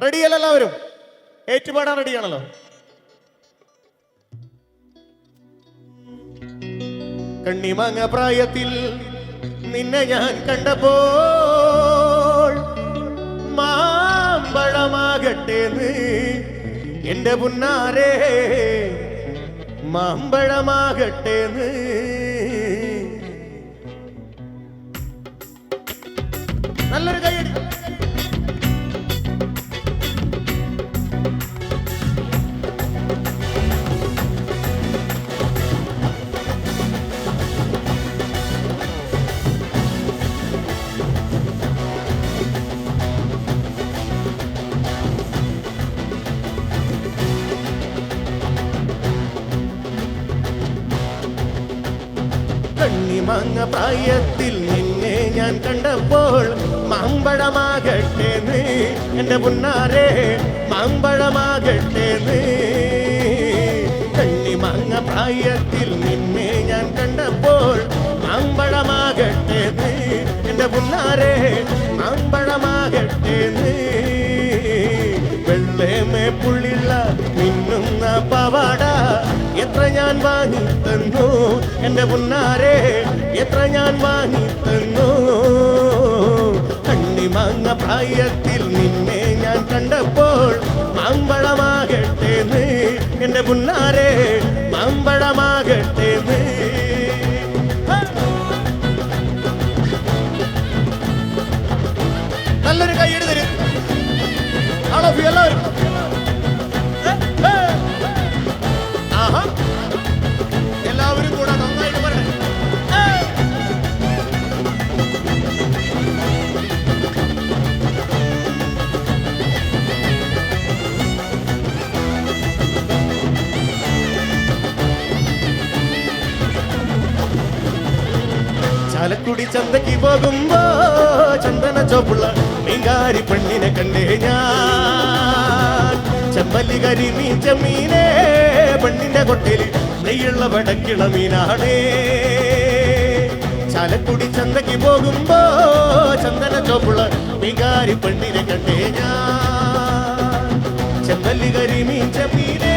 റെഡിയല്ല എല്ലാവരും? ഏറ്റുപാടാൻ റെഡിയാണല്ലോ? കണ്ണിമാങ്ങ പ്രായത്തിൽ നിന്നെ ഞാൻ കണ്ടപ്പോൾ മാമ്പഴമാകട്ടേന്ന് എന്റെ പുന്നാരേ, മാമ്പഴമാകട്ടേന്ന്. നല്ലൊരു കൈയടി. കണ്ണിമാങ്ങ പ്രായത്തിൽ നിന്നെ ഞാൻ കണ്ടപ്പോൾ മാമ്പഴമാകട്ടേന്ന് എന്റെ പുന്നാരേ, മാമ്പഴമാകട്ടേന്ന്. കണ്ണിമാങ്ങ പ്രായത്തിൽ നിന്നെ ഞാൻ കണ്ടപ്പോൾ മാമ്പഴമാകട്ടേന്ന് എന്റെ പുന്നാരേ, മാമ്പഴമാകട്ടേന്ന്. വെള്ളേമേ പുള്ളിള്ള മിന്നുന്ന പവാട എത്ര ഞാൻ വാങ്ങി തന്നു എന്റെ പുന്നാരേ, എത്ര ഞാൻ വാങ്ങി തന്നു. കണ്ണിമാങ്ങ പ്രായത്തിൽ നിന്നെ ഞാൻ കണ്ടപ്പോൾ മാമ്പഴമാകട്ടേന്ന് എന്റെ പുന്നാരേ, മാമ്പഴമാകട്ടേന്ന്. നല്ലൊരു കൈയ്യടി തരും എല്ലാവരും. എല്ലാവരും കൂടെ നന്നായിട്ട് പറയണേ. ചാലക്കുടി ചന്തയ്ക്ക് പോകുമ്പോ ചന്ദന ചോപ്പുള്ള മീങ്കാരി പെണ്ണിനെ കണ്ടേ ഞാൻ. ചെമ്പല്ലി കരിമീൻ ചെമ്മീനേ, പെണ്ണിന്റെ കൊട്ടയിൽ നെയ്യുള്ള വടക്കിള മീനാണേ. ചാലക്കുടി ചന്തയ്ക്ക് പോകുമ്പോ ചന്ദന ചോപ്പുള്ള മീങ്കാരി പെണ്ണിനെ കണ്ടേ ഞാൻ. ചെമ്പല്ലി കരിമീൻ ചെമ്മീനേ,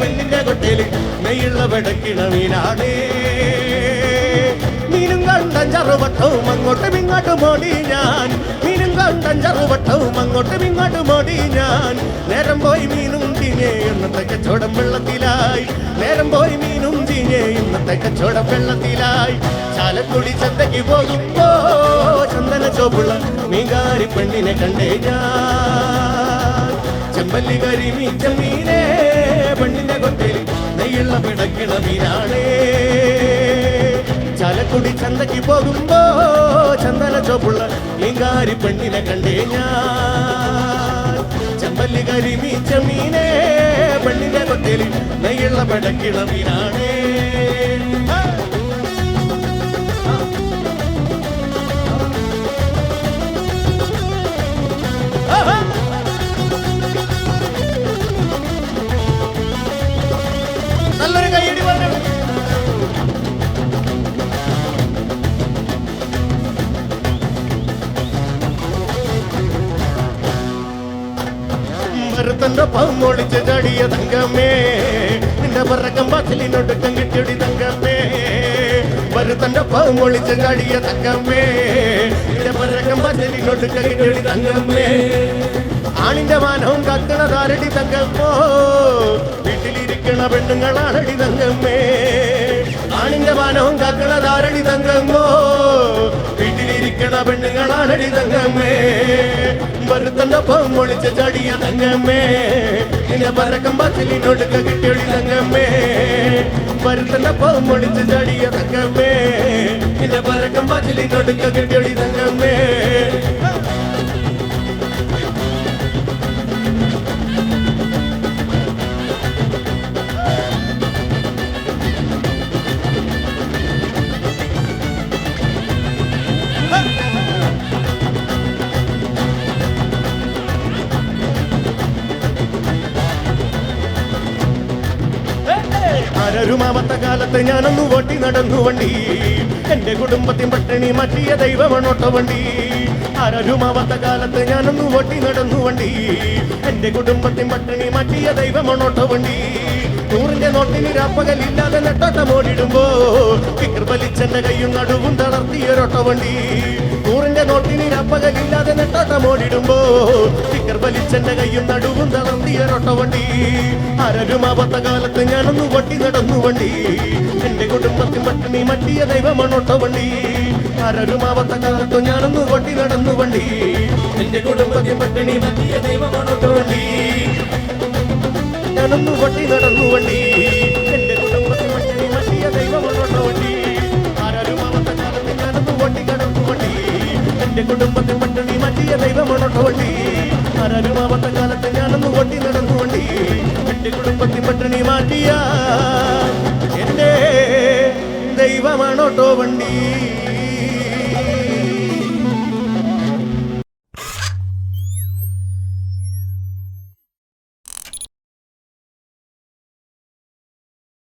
പെണ്ണിന്റെ കൊട്ടയിൽ നെയ്യുള്ള വടക്കിള മീനാണേ. മീനും കണ്ടൻ ചെറുവട്ടവും അങ്ങോട്ടും ഇങ്ങോട്ടും ഓടി ഞാൻ. മീനും കണ്ടൻ ചെറുവട്ടവും അങ്ങോട്ടും ഇങ്ങോട്ടും ഓടി ഞാൻ. നേരം പോയി മീനും ചീഞ്ഞേ ഇന്നത്തെ കച്ചവടം വെള്ളത്തിലായി. നേരം പോയി മീനും ചീഞ്ഞേ ഇന്നത്തെ കച്ചവടം വെള്ളത്തിലായി. ചാലക്കുടി ചന്തയ്ക്ക് പോകുമ്പോ ചന്ദന ചോപ്പുള്ള മീങ്കാരി പെണ്ണിനെ കണ്ടേ ഞാൻ. ചെമ്പല്ലി കരിമീൻ ചെമ്മീനേ, പെണ്ണിന്റെ കൊട്ടയിൽ നെയ്യുള്ള പിടക്കിള മീനാണേ. ചാലക്കുടി ചന്തയ്ക്ക് പോകുമ്പോ ചന്ദന ചോപ്പുള്ള മീങ്കാരി പെണ്ണിനെ കണ്ടേ ഞാൻ. ചെമ്പല്ലി കരിമീൻ ചെമ്മീനേ, പെണ്ണിന്റെ കൊട്ടയിൽ നെയ്യുള്ള പിടക്കിള മീനാണേ. നല്ലൊരു കൈയടി പറഞ്ഞു. തന്റെ പമ്മൊളിച്ച് ചടിയ തങ്കമ്മേ, നിന്റെ പറക്കം പത്തിലിനൊടുക്കം കിട്ടിയൊടി തങ്കമ്മേ. തന്റെ പമ്മൊളിച്ച് ചടിയ തങ്കമ്മേ, നിന്റെ പറക്കം പത്തിലിനൊടുക്കം കിട്ടിയൊടി തങ്കമ്മേ. ആണിന്റെ മാനവും കക്കണതാരടി തങ്കമ്മോ, വീട്ടിലിരിക്കണ പെണ്ണുങ്ങളാണടി തങ്കമ്മേ. ആണിന്റെ മാനവും കക്കണതാരടി തങ്കമ്മോ, വീട്ടിലിരിക്കണ പെണ്ണുങ്ങളാണടി തങ്കമ്മേ. വരുത്തന്റെ പമ്മൊളിച്ച ചടിയ തങ്കമ്മേ, നിന്നെ പറക്കം പത്തിലിനൊടുക്ക കിട്ടിയൊടി തങ്കമ്മേ. വരുത്തന്റെ പമ്മൊളിച്ച ചടിയ തങ്കമ്മേ, നിന്നെ പറക്കം പത്തിലിനൊടുക്ക കിട്ടിയൊടി തങ്കമ്മേ. ആരൊരുമാമത്ത കാലത്ത് ഞാനൊന്നു ഓട്ടി നടന്നു വണ്ടി. എന്റെ കുടുംബത്തിൻ പട്ടിണി മാറ്റിയ ദൈവമാണോട്ടോ വണ്ടി ആരാരുമാവാത്ത കാലത്ത് ഞാനൊന്നു ഓട്ടി നടന്നു വണ്ടി എന്റെ കുടുംബത്തിൻ പട്ടിണി മാറ്റിയ ദൈവമാണോട്ടോ വണ്ടി നൂറിന്റെ നോട്ടിന് രാപ്പകലില്ലാതെ നെട്ടോട്ടം ഓടിടുമ്പോ ഫിക്കർ വലിച്ചെന്റെ കയ്യും നടുവും തളർത്തിയൊരോട്ടോ വണ്ടി നൂറിന്റെ നോട്ടിന് രാപ്പകലില്ലാതെ നെട്ടോട്ടം ഓടിടുമ്പോ ഫിക്കർ വലിച്ചെന്റെ കയ്യും നടുവും തളർത്തിയൊരോട്ടോ വണ്ടി ആരാരുമാവാത്ത കാലത്ത് ഞാനൊന്നു ഓട്ടി നടന്നു വണ്ടി എന്റെ കുടുംബത്തിൻ പട്ടിണി മാറ്റിയ ദൈവമാണോട്ടോ വണ്ടി ആരാരുമാവാത്ത കാലത്ത് ഞാനൊന്നു ഓട്ടി നടന്നു വണ്ടി എന്റെ കുടുംബത്തിൻ പട്ടിണി മാറ്റിയ ദൈവമാണോട്ടോ വണ്ടി ഞാനൊന്നു വട്ടി നടന്നു വണ്ടി എന്റെ കുടുംബത്തിൽ പട്ടിണി മാറ്റിയ ദൈവമാണോട്ടോ വണ്ടി ആരാരുമാവാത്ത കാലത്ത് ഞാനൊന്നു വട്ടി കടന്നു വണ്ടി എന്റെ കുടുംബത്തിൽ പട്ടിണി മാറ്റിയ ദൈവമാണോട്ടോ വണ്ടി ആരാരുമാവാത്ത കാലത്ത് ഞാനൊന്നു വട്ടി നടന്നു വണ്ടി എന്റെ കുടുംബത്തിൽ പട്ടിണി മാറ്റിയ എന്റെ ദൈവമാണോട്ടോ വണ്ടി